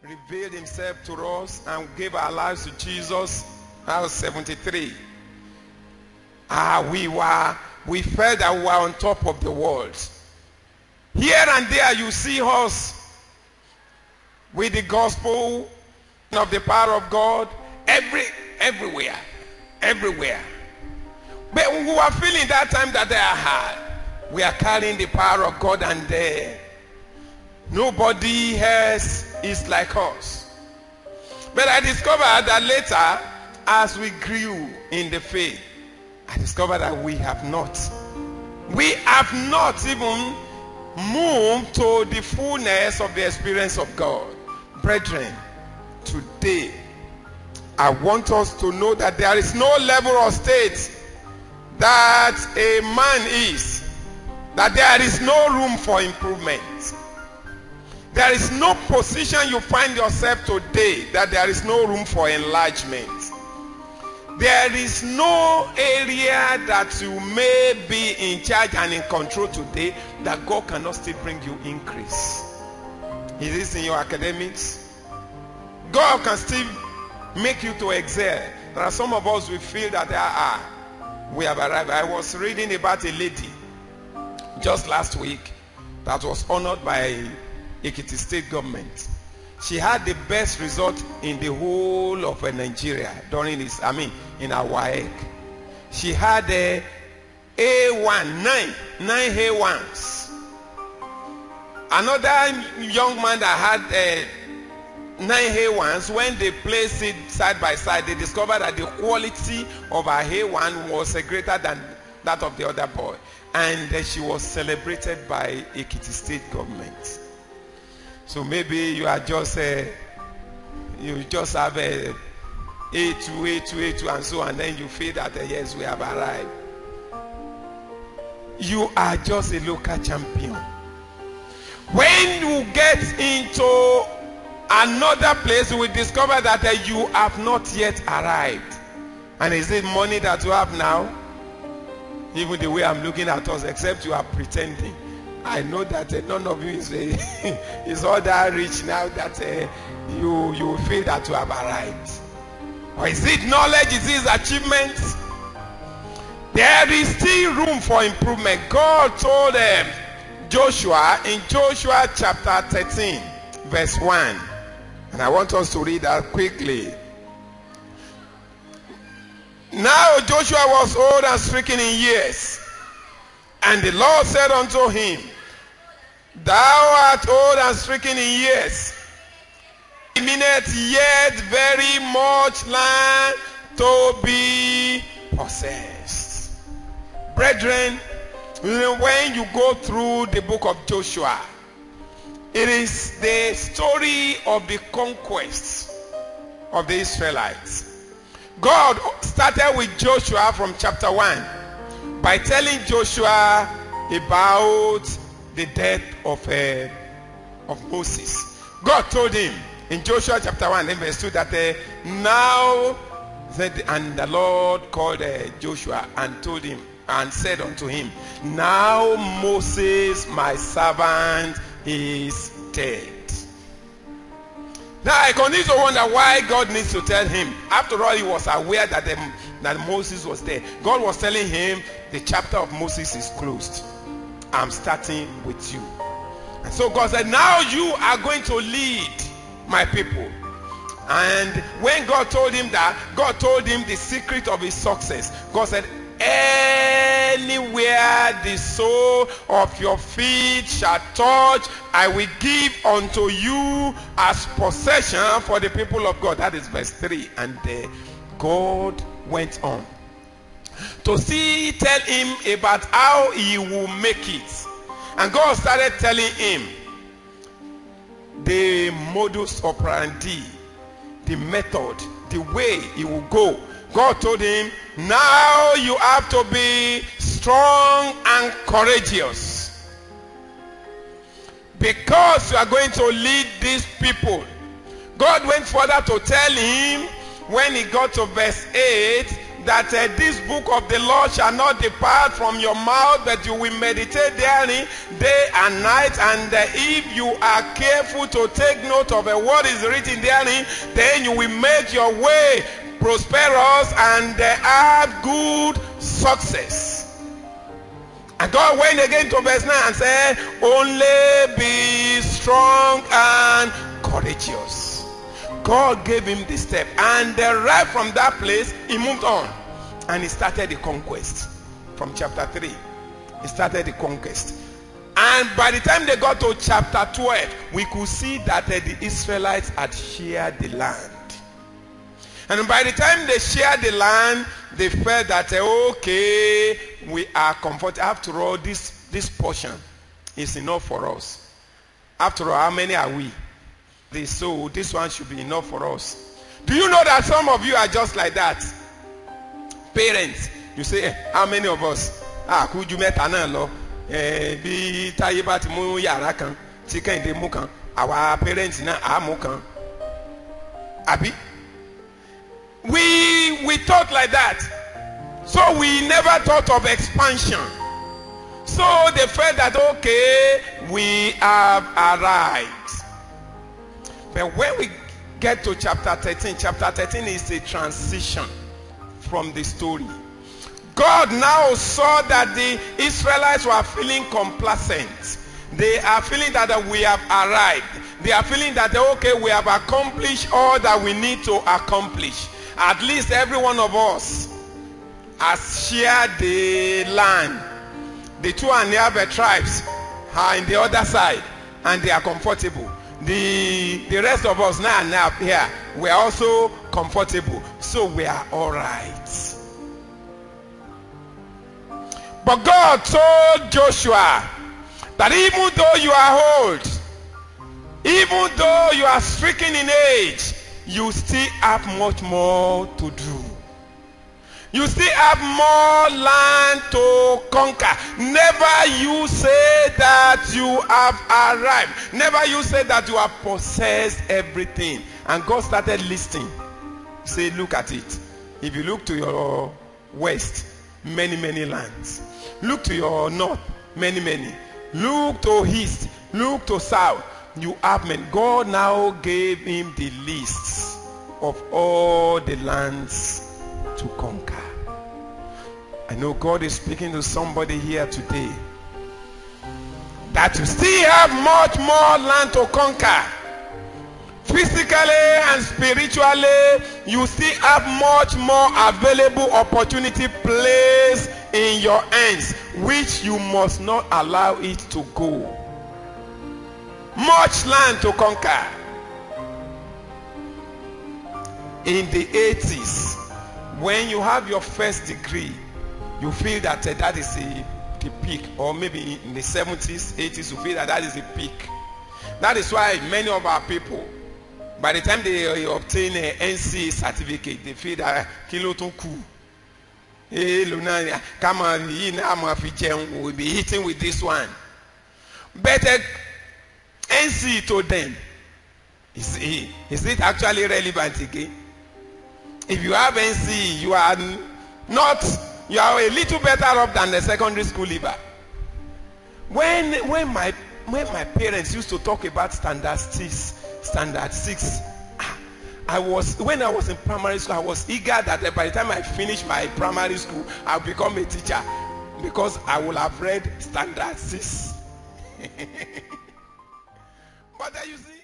revealed himself to us and gave our lives to Jesus. I was 73. We felt that we were on top of the world. Here and there you see us with the gospel of the power of God everywhere. But we were feeling that time that they are hard. We are carrying the power of God, and nobody else is like us. But I discovered that later, as we grew in the faith, I discovered that we have not even moved to the fullness of the experience of God. Brethren, today I want us to know that there is no level or state that a man is, that there is no room for improvement. There is no position you find yourself today that there is no room for enlargement. There is no area that you may be in charge and in control today that God cannot still bring you increase. Is this in your academics? God can still make you to excel. There are some of us, we feel that we have arrived. I was reading about a lady just last week that was honored by Ekiti State government. She had the best result in the whole of Nigeria during this, in our WAEC. She had a A1, nine A1s. Another young man that had 9 A1s, when they placed it side by side, they discovered that the quality of her A1 was greater than that of the other boy. And she was celebrated by Ekiti State government. So maybe you are just you just have a A2, and so, and then you feel that yes, we have arrived. You are just a local champion. When you get into another place, you will discover that you have not yet arrived. And is it money that you have now? Even the way I'm looking at us, except you are pretending. I know that none of you is all that rich now that you feel that you have arrived. Or is it knowledge? Is it achievements? There is still room for improvement. God told Joshua in Joshua chapter 13 verse 1. And I want us to read that quickly. Now Joshua was old and stricken in years. And the Lord said unto him, Thou art old and stricken in years. Remaineth yet very much land to be possessed. Brethren, when you go through the book of Joshua, it is the story of the conquest of the Israelites. God started with Joshua from chapter 1 by telling Joshua about the death of Moses. God told him in Joshua chapter 1 verse 2 that and the Lord called Joshua and told him and said unto him, Now Moses my servant is dead. Now I continue to wonder why God needs to tell him. After all, he was aware that Moses was there. God was telling him the chapter of Moses is closed. I'm starting with you. And so God said, now you are going to lead my people. And when God told him that, God told him the secret of his success. God said, anywhere the sole of your feet shall touch, I will give unto you as possession for the people of God. That is verse 3. And God went on to tell him about how he will make it. And God started telling him the modus operandi, the method, the way he will go. God told him, now you have to be strong and courageous, because you are going to lead these people. God went further to tell him when he got to verse 8 that this book of the law shall not depart from your mouth, but you will meditate therein day and night. And if you are careful to take note of what is written therein, then you will make your way prosperous and have good success. And God went again to verse 9 and said, only be strong and courageous. God gave him the step, and right from that place he moved on and he started the conquest. From chapter 3 he started the conquest, and by the time they got to chapter 12 we could see that the Israelites had shared the land. And by the time they shared the land, they felt that okay, we are comfortable. After all, this portion is enough for us. After all, how many are we? So this one should be enough for us. Do you know that some of you are just like that? Parents, you say, how many of us? Could you met an be tayiba ti mu yara kan, ti kende mu kan, our parents na amu kan. Abi? We thought like that. So we never thought of expansion. So they felt that okay, we have arrived. But when we get to chapter 13 is a transition from the story. God now saw that the Israelites were feeling complacent. They are feeling that we have arrived. They are feeling that okay, we have accomplished all that we need to accomplish. At least every one of us has shared the land. The 2 and a half tribes are in the other side and they are comfortable. The rest of us now here, we are also comfortable. So we are all right. But God told Joshua that even though you are old, even though you are stricken in age, you still have much more to do. You still have more land to conquer. Never you say that you have arrived. Never you say that you have possessed everything. And God started listing. Say, look at it. If you look to your west, many lands. Look to your north, many. Look to east, look to south. You have many. God now gave him the lists of all the lands to conquer. I know God is speaking to somebody here today that you still have much more land to conquer. Physically and spiritually, you still have much more available opportunity placed in your hands, which you must not allow it to go. Much land to conquer. In the 80s, when you have your first degree, you feel that that is the peak. Or maybe in the 70s, 80s, you feel that is the peak. That is why many of our people, by the time they obtain an NC certificate, they feel that kilo too cool. Hey, Luna, come on, we'll be eating with this one. But NC to them, is it actually relevant again? If you have NC, you are a little better off than the secondary school leaver. When my parents used to talk about standard 6, when I was in primary school, I was eager that by the time I finish my primary school, I'll become a teacher because I will have read standard 6. But you see,